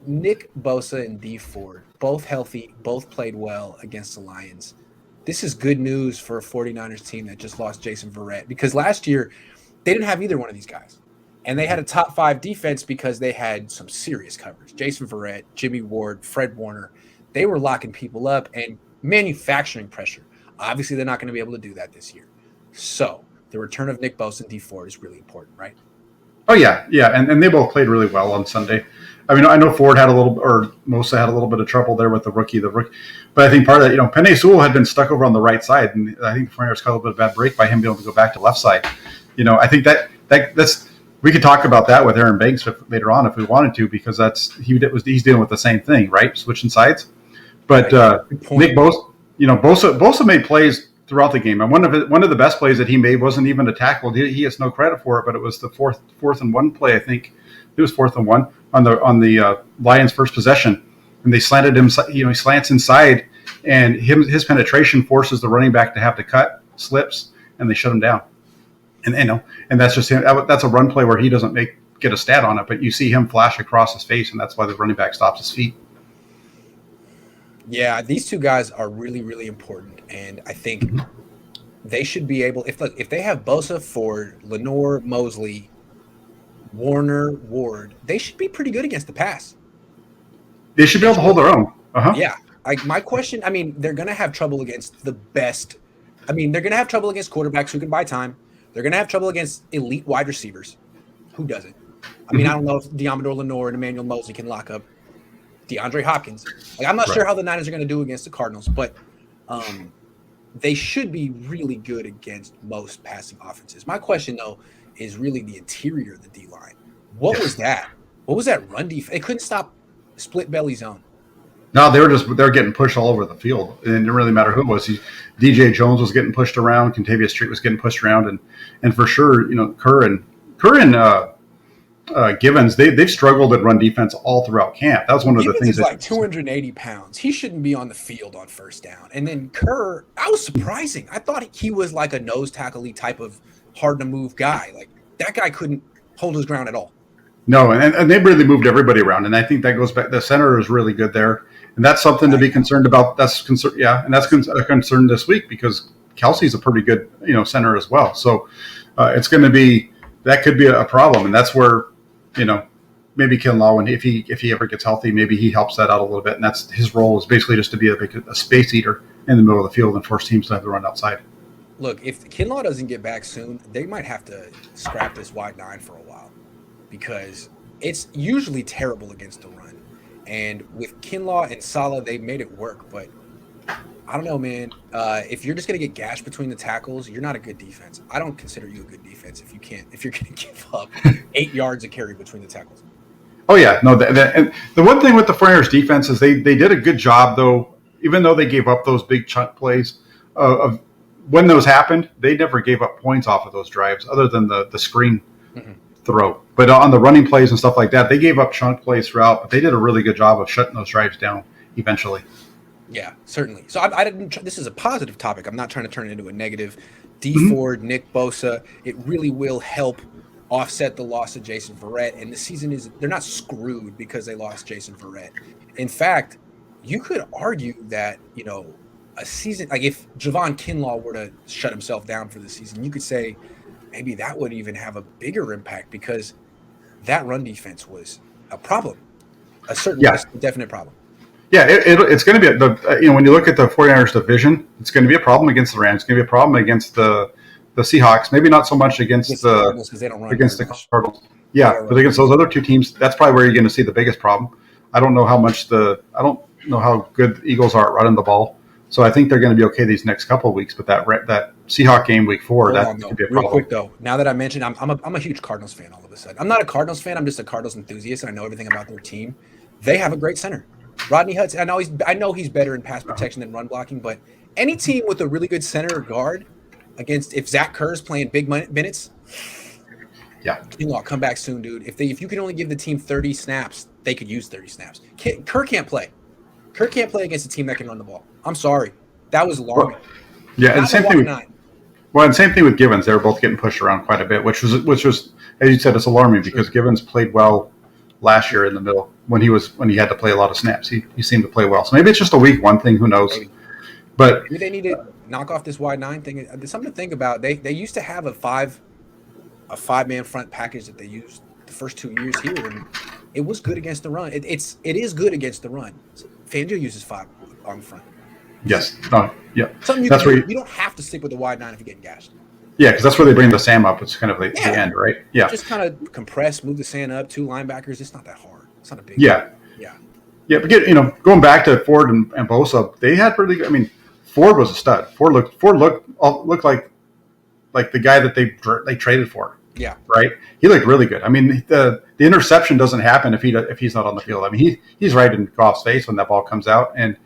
Nick Bosa and Dee Ford, both healthy, both played well against the Lions. This is good news for a 49ers team that just lost Jason Verrett, because last year they didn't have either one of these guys. And they had a top 5 defense because they had some serious coverage. Jason Verrett, Jimmy Ward, Fred Warner, they were locking people up and manufacturing pressure. Obviously, they're not going to be able to do that this year. So the return of Nick Bosa and Dee Ford is really important, right? Oh, yeah. And they both played really well on Sunday. I mean, I know Ford had Mosa had a little bit of trouble there with the rookie. But I think part of that, Penei Sewell had been stuck over on the right side, and I think the 49ers caught a little bit of a bad break by him being able to go back to left side. I think that's we could talk about that with Aaron Banks later on if we wanted to, because he's dealing with the same thing, right? Switching sides. But Nick Bosa made plays throughout the game, and one of the best plays that he made wasn't even a tackle. He has no credit for it, but it was the fourth and 1 play. I think it was 4th and 1 on the Lions' first possession, and they slanted him. He slants inside, and his penetration forces the running back to have to cut, slips, and they shut him down. And that's just him. That's a run play where he doesn't get a stat on it, but you see him flash across his face, and that's why the running back stops his feet. Yeah, these two guys are really, really important, and I think they should be able. If they have Bosa, Ford, Lenore, Mosley, Warner, Ward, they should be pretty good against the pass. They should be able to hold their own. Yeah. My question, they're going to have trouble against the best. They're going to have trouble against quarterbacks who can buy time. They're going to have trouble against elite wide receivers. Who doesn't? I don't know if Deommodore Lenore and Emmanuel Mosley can lock up DeAndre Hopkins. I'm not sure how the Niners are going to do against the Cardinals, but they should be really good against most passing offenses. My question, though, is really the interior of the D-line. What was that? What was that run defense? They couldn't stop split belly zone. No, they're getting pushed all over the field. It didn't really matter who it was. DJ Jones was getting pushed around. Contavious Street was getting pushed around, and for sure, Kerr and Givens, they've struggled at run defense all throughout camp. That was one of the things. He's like 280 pounds. He shouldn't be on the field on first down. And then Kerr, I was surprising. I thought he was like a nose tackle-y type of hard to move guy. Like that guy couldn't hold his ground at all. No, and they really moved everybody around, and I think that goes back. The center is really good there, and that's something to be concerned about. That's a concern this week because Kelsey's a pretty good center as well. So it's going to be that could be a problem, and that's where maybe Kinlaw, and if he ever gets healthy, maybe he helps that out a little bit, and that's his role is basically just to be a space eater in the middle of the field and force teams to have to run outside. Look, if Kinlaw doesn't get back soon, they might have to scrap this wide 9 for a while, because it's usually terrible against the run. And with Kinlaw and Saleh, they made it work. But I don't know, man. If you're just going to get gashed between the tackles, you're not a good defense. I don't consider you a good defense if you're going to give up 8 yards a carry between the tackles. Oh, yeah. No, and the one thing with the 49ers defense is they did a good job, though, even though they gave up those big chunk plays of when those happened, they never gave up points off of those drives other than the screen throw. But on the running plays and stuff like that, they gave up chunk plays throughout, but they did a really good job of shutting those drives down eventually. Yeah, certainly. So I didn't. This is a positive topic. I'm not trying to turn it into a negative. Dee Ford, Nick Bosa, it really will help offset the loss of Jason Verrett. And the season they're not screwed because they lost Jason Verrett. In fact, you could argue that, a season, like if Javon Kinlaw were to shut himself down for the season, you could say maybe that would even have a bigger impact because that run defense was a problem, a definite problem. Yeah, it's going to be when you look at the 49ers division, it's going to be a problem against the Rams. It's going to be a problem against the Seahawks. Maybe not so much against the Cardinals because they don't run against the Cardinals. Yeah, but against those other two teams, that's probably where you're going to see the biggest problem. I don't know how good the Eagles are at running the ball. So I think they're going to be okay these next couple of weeks. But that Seahawks game week 4, that could be a problem. Real quick though, now that I mentioned, I'm a huge Cardinals fan. All of a sudden, I'm not a Cardinals fan. I'm just a Cardinals enthusiast, and I know everything about their team. They have a great center, Rodney Hudson. I know he's better in pass protection than run blocking, but any team with a really good center or guard against if Zach Kerr's playing big minutes, Kinlaw, come back soon, dude. If you can only give the team 30 snaps, they could use 30 snaps. Kerr can't play. Kerr can't play against a team that can run the ball. I'm sorry. That was alarming. And same thing. And same thing with Givens. They were both getting pushed around quite a bit, which was, as you said, it's alarming because Givens played well last year in the middle when he had to play a lot of snaps. He seemed to play well. So maybe it's just a week one thing. Who knows? Maybe. But Maybe they need to knock off this wide 9 thing. There's something to think about. They used to have a five-man front package that they used the first 2 years here, and it was good against the run. It is good against the run. Fangio uses 5 on the front. yes, yeah, Something that's where you don't have to stick with the wide 9 if you're getting gashed. yeah, because that's where they bring the Sam up. It's kind of the end, right? Yeah, Just kind of compress, move the Sam up, 2 linebackers. It's not that hard. It's not a big yeah. Yeah. Yeah, but going back to Ford and Bosa, they had pretty good. I mean, Ford was a stud. Ford looked like the guy that they traded for. Yeah. Right. He looked really good. I mean, the interception doesn't happen if he's not on the field. I mean, he's right in Goff's face when that ball comes out, and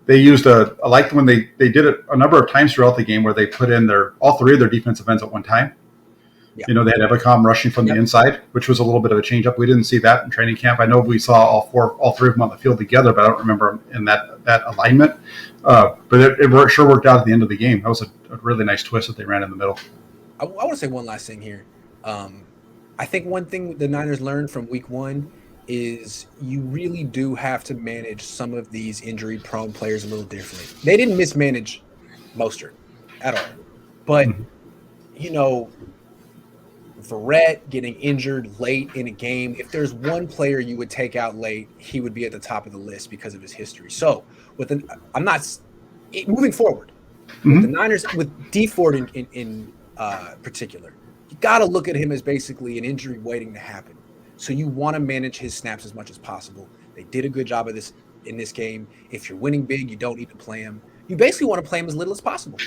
they used I liked when they did it a number of times throughout the game where they put in all 3 of their defensive ends at one time. Yeah. They had Evacom rushing from the inside, which was a little bit of a change up. We didn't see that in training camp. I know we saw all 3 of them on the field together, but I don't remember in that alignment. But it sure worked out at the end of the game. That was a really nice twist that they ran in the middle. I want to say one last thing here. I think one thing the Niners learned from week 1 is you really do have to manage some of these injury-prone players a little differently. They didn't mismanage Mostert at all. But, Verrett getting injured late in a game, if there's one player you would take out late, he would be at the top of the list because of his history. So, moving forward, with the Niners, with Dee Ford in particular, you got to look at him as basically an injury waiting to happen. So you want to manage his snaps as much as possible. They did a good job of this in this game. If you're winning big, you don't need to play him. You basically want to play him as little as possible.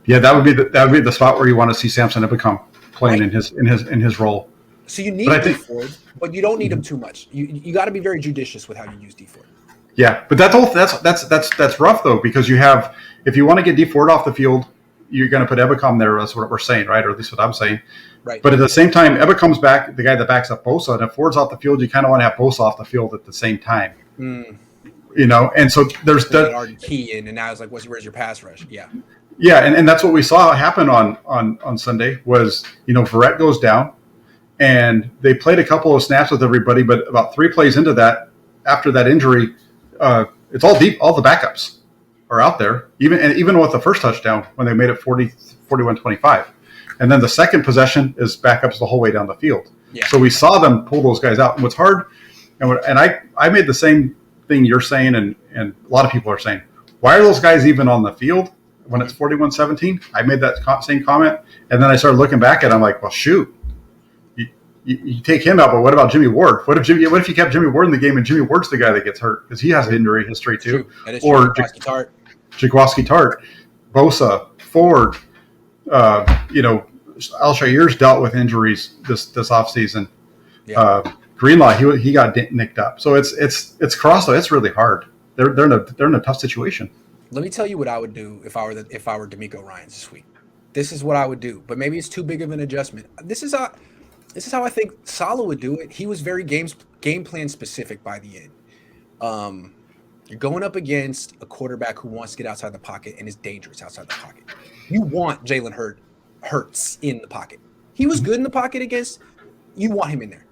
Yeah, that would be the spot where you want to see Samson Ebukam playing in his role. So you need Dee Ford, but you don't need him too much. You got to be very judicious with how you use Dee Ford. Yeah, but that's rough though, because if you want to get Dee Ford off the field, you're going to put Ebukam there. That's what we're saying, right? Or at least what I'm saying. Right. But at the same time, Ebukam's back, the guy that backs up Bosa, and if Ford's off the field, you kind of want to have Bosa off the field at the same time. And so there's that. Already key in, and now it's like, where's your pass rush? Yeah. Yeah, and that's what we saw happen on Sunday was, Verrett goes down, and they played a couple of snaps with everybody, but about 3 plays into that, after that injury, it's all deep. All the backups are out there, even with the first touchdown when they made it 41-25. And then the second possession is backups the whole way down the field. Yeah. So we saw them pull those guys out. And what's hard, and I made the same thing you're saying, and a lot of people are saying, why are those guys even on the field when it's 41-17? I made that same comment, and then I started looking back at it. I'm like, well, shoot. You take him out, but what about Jimmy Ward? What if you kept Jimmy Ward in the game and Jimmy Ward's the guy that gets hurt because he has an injury history too? Or Jaguaski Tart, Bosa, Ford, Alshair's dealt with injuries this offseason. Yeah. Greenlaw, he got nicked up. So it's cross though. It's really hard. They're in a tough situation. Let me tell you what I would do if I were D'Amico Ryans this week. This is what I would do, but maybe it's too big of an adjustment. This is how I think Saleh would do it. He was very game plan specific by the end. You're going up against a quarterback who wants to get outside the pocket and is dangerous outside the pocket. You want Jalen Hurts in the pocket. He was good in the pocket against. You want him in there.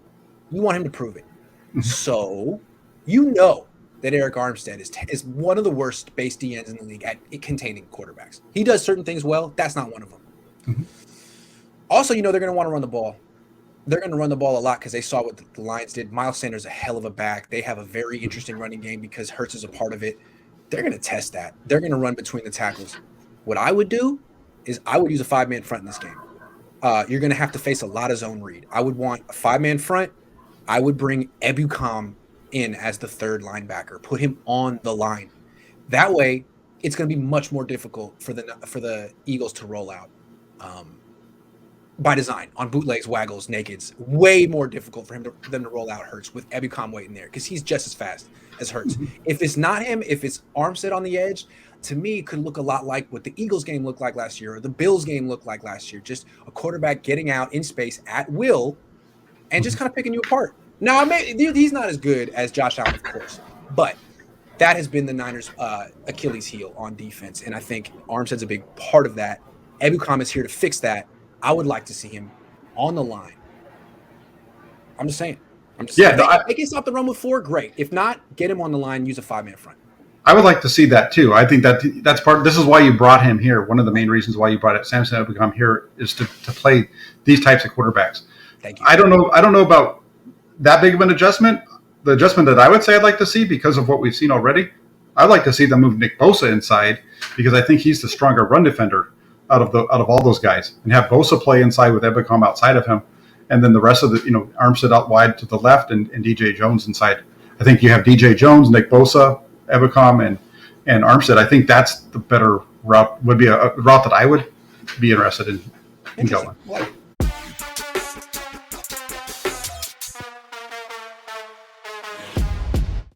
You want him to prove it. So that Eric Armstead is one of the worst base DNs in the league at containing quarterbacks. He does certain things well. That's not one of them. Also, they're going to want to run the ball. They're going to run the ball a lot because they saw what the Lions did. Miles Sanders is a hell of a back. They have a very interesting running game because Hurts is a part of it. They're going to test that. They're going to run between the tackles. What I would do is I would use a 5-man front in this game. You're going to have to face a lot of zone read. I would want a 5-man front. I would bring Ebukam in as the third linebacker. Put him on the line. That way, it's going to be much more difficult for the Eagles to roll out. By design, on bootlegs, waggles, nakeds, way more difficult for them to roll out Hurts with Ebukam waiting there because he's just as fast as Hurts. If it's not him, if it's Armstead on the edge, to me, it could look a lot like what the Eagles game looked like last year or the Bills game looked like last year. Just a quarterback getting out in space at will and just kind of picking you apart. Now, he's not as good as Josh Allen, of course, but that has been the Niners' Achilles heel on defense, and I think Armstead's a big part of that. Ebukam is here to fix that. I would like to see him on the line I'm just saying. Yeah, If they can stop the run with 4, great. If not, get him on the line, use a 5-man front. I would like to see that too. I think that's part. This is why you brought him here. One of the main reasons why you brought Samson Ebukam here is to play these types of quarterbacks. Thank you. I don't know about that big of an adjustment. The adjustment that I would say I'd like to see, because of what we've seen already, I'd like to see them move Nick Bosa inside, because I think he's the stronger run defender out of all those guys, and have Bosa play inside with Ebukam outside of him, and then the rest of the Armstead out wide to the left, and DJ Jones inside. I think you have DJ Jones, Nick Bosa, Ebukam, and Armstead. I think that's the better route. Would be a route that I would be interested in going.